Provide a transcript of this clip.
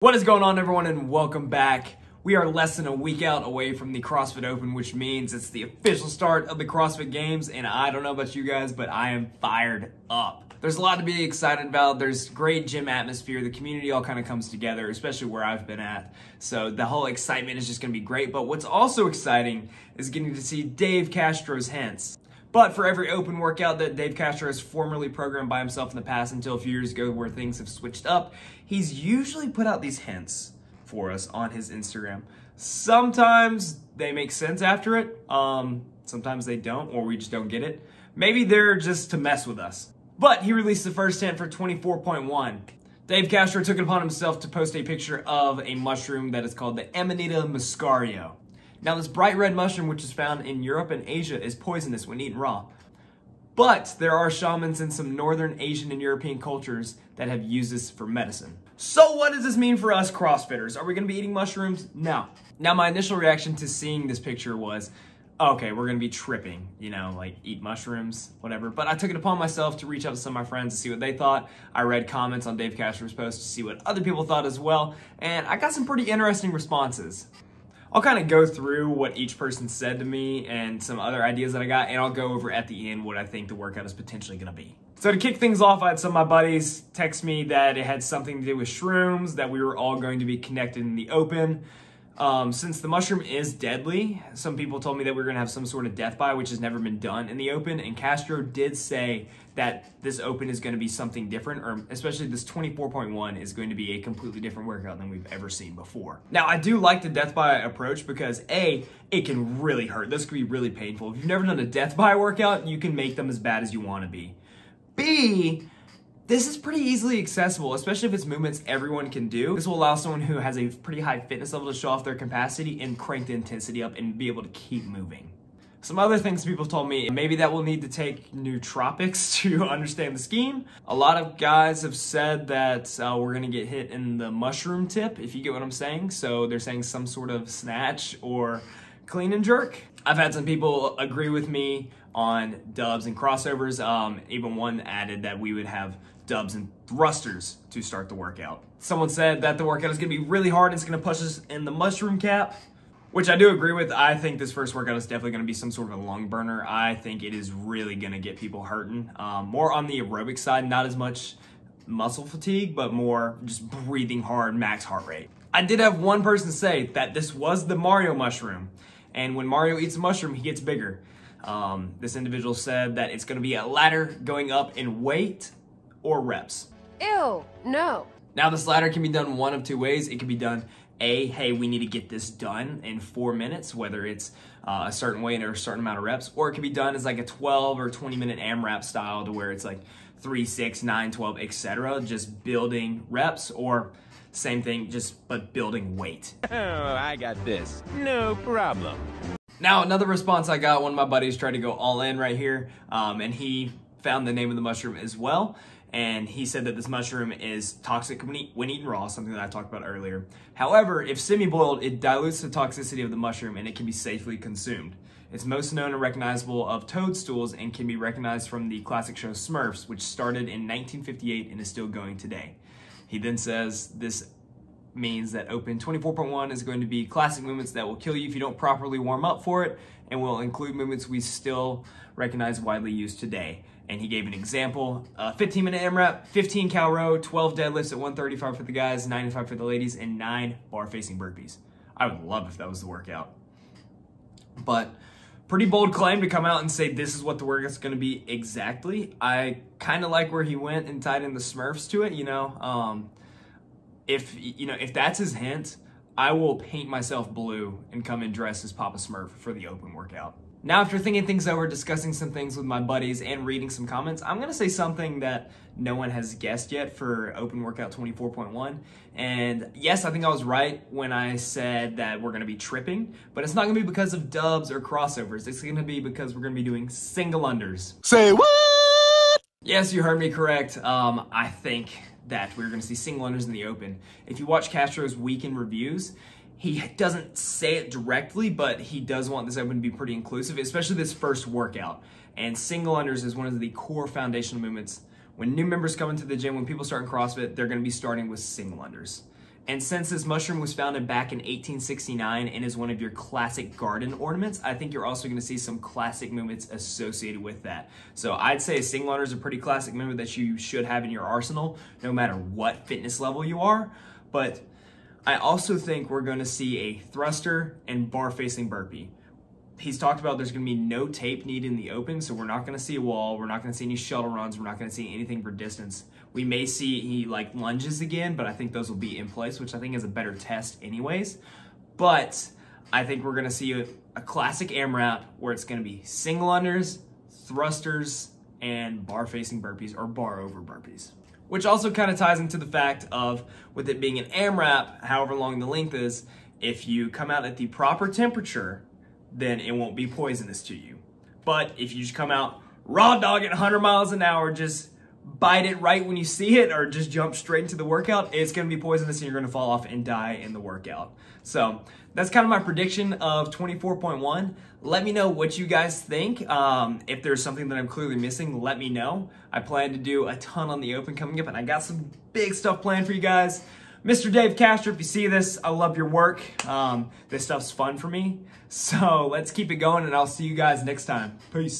What is going on, everyone, and welcome back. We are less than a week out away from the CrossFit Open, which means it's the official start of the CrossFit Games, and I don't know about you guys, but I am fired up. There's a lot to be excited about. There's great gym atmosphere. The community all kind of comes together, especially where I've been at. So the whole excitement is just going to be great. But what's also exciting is getting to see Dave Castro's hints. But for every open workout that Dave Castro has formerly programmed by himself in the past until a few years ago where things have switched up, he's usually put out these hints for us on his Instagram. Sometimes they make sense after it. Sometimes they don't, or we just don't get it. Maybe they're just to mess with us. But he released the first hint for 24.1. Dave Castro took it upon himself to post a picture of a mushroom that is called the Amanita muscario. Now, this bright red mushroom, which is found in Europe and Asia, is poisonous when eaten raw. But there are shamans in some northern Asian and European cultures that have used this for medicine. So what does this mean for us CrossFitters? Are we going to be eating mushrooms? No. Now, my initial reaction to seeing this picture was, okay, we're going to be tripping, you know, like eat mushrooms, whatever. But I took it upon myself to reach out to some of my friends to see what they thought. I read comments on Dave Castro's post to see what other people thought as well. And I got some pretty interesting responses. I'll kind of go through what each person said to me and some other ideas that I got, and I'll go over at the end what I think the workout is potentially going to be. So to kick things off, I had some of my buddies text me that it had something to do with shrooms, that we were all going to be connected in the open. Since the mushroom is deadly, some people told me that we were going to have some sort of Deathbu, which has never been done in the open, and Castro did say that this open is going to be something different, or especially this 24.1 is going to be a completely different workout than we've ever seen before. Now, I do like the Deathbu approach because A, it can really hurt. This could be really painful. If you've never done a Deathbu workout, you can make them as bad as you want to be. B, this is pretty easily accessible, especially if it's movements everyone can do. This will allow someone who has a pretty high fitness level to show off their capacity and crank the intensity up and be able to keep moving. Some other things people told me, maybe that we'll need to take nootropics to understand the scheme. A lot of guys have said that we're gonna get hit in the mushroom tip, if you get what I'm saying. So they're saying some sort of snatch or clean and jerk. I've had some people agree with me on dubs and crossovers. Even one added that we would have dubs and thrusters to start the workout. Someone said that the workout is gonna be really hard and it's gonna push us in the mushroom cap, which I do agree with. I think this first workout is definitely gonna be some sort of a lung burner. I think it is really gonna get people hurting. More on the aerobic side, not as much muscle fatigue, but more just breathing hard, max heart rate. I did have one person say that this was the Mario mushroom, and when Mario eats a mushroom, he gets bigger. This individual said that it's gonna be a ladder going up in weight or reps. Ew, no. Now this ladder can be done one of two ways. It can be done A, hey, we need to get this done in 4 minutes, whether it's a certain weight or a certain amount of reps, or it can be done as like a 12 or 20 minute AMRAP style to where it's like 3, 6, 9, 12, etc. Just building reps, or same thing, but building weight. Oh, I got this. No problem. Now, another response I got, one of my buddies tried to go all in right here, and he found the name of the mushroom as well. And he said that this mushroom is toxic when eaten raw, something that I talked about earlier. However, if semi-boiled, it dilutes the toxicity of the mushroom and it can be safely consumed. It's most known and recognizable of toadstools and can be recognized from the classic show Smurfs, which started in 1958 and is still going today. He then says this means that Open 24.1 is going to be classic movements that will kill you if you don't properly warm up for it, and will include movements we still recognize widely used today. And he gave an example, 15 minute AMRAP, 15 cal row, 12 deadlifts at 135 for the guys, 95 for the ladies, and 9 bar facing burpees. I would love if that was the workout. But pretty bold claim to come out and say this is what the workout's gonna be exactly. I kind of like where he went and tied in the Smurfs to it, you know. If that's his hint, I will paint myself blue and come in dressed as Papa Smurf for the open workout. Now, after thinking things over, discussing some things with my buddies, and reading some comments, I'm gonna say something that no one has guessed yet for Open Workout 24.1. And yes, I think I was right when I said that we're gonna be tripping, but it's not gonna be because of dubs or crossovers. It's gonna be because we're gonna be doing single unders. Say what? Yes, you heard me correct. I think that we're gonna see single unders in the open. If you watch Castro's weekend reviews, he doesn't say it directly, but he does want this open to be pretty inclusive, especially this first workout. And single unders is one of the core foundational movements. When new members come into the gym, when people start in CrossFit, they're gonna be starting with single unders. And since this mushroom was founded back in 1869 and is one of your classic garden ornaments, I think you're also going to see some classic movements associated with that. So I'd say a single under is a pretty classic movement that you should have in your arsenal, no matter what fitness level you are. But I also think we're going to see a thruster and bar facing burpee. He's talked about there's going to be no tape needed in the open, so we're not going to see a wall, we're not going to see any shuttle runs, we're not going to see anything for distance. We may see he like lunges again, but I think those will be in place, which I think is a better test anyways. But I think we're going to see a classic AMRAP where it's going to be single unders, thrusters, and bar facing burpees or bar over burpees. Which also kind of ties into the fact of, with it being an AMRAP, however long the length is, if you come out at the proper temperature, then it won't be poisonous to you. But if you just come out raw dog at 100 miles an hour, just bite it right when you see it, or just jump straight into the workout, it's going to be poisonous and you're going to fall off and die in the workout. So that's kind of my prediction of 24.1. Let me know what you guys think. If there's something that I'm clearly missing, let me know. I plan to do a ton on the open coming up, and I got some big stuff planned for you guys. Mr. Dave Castro, if you see this, I love your work. This stuff's fun for me. So let's keep it going, and I'll see you guys next time. Peace.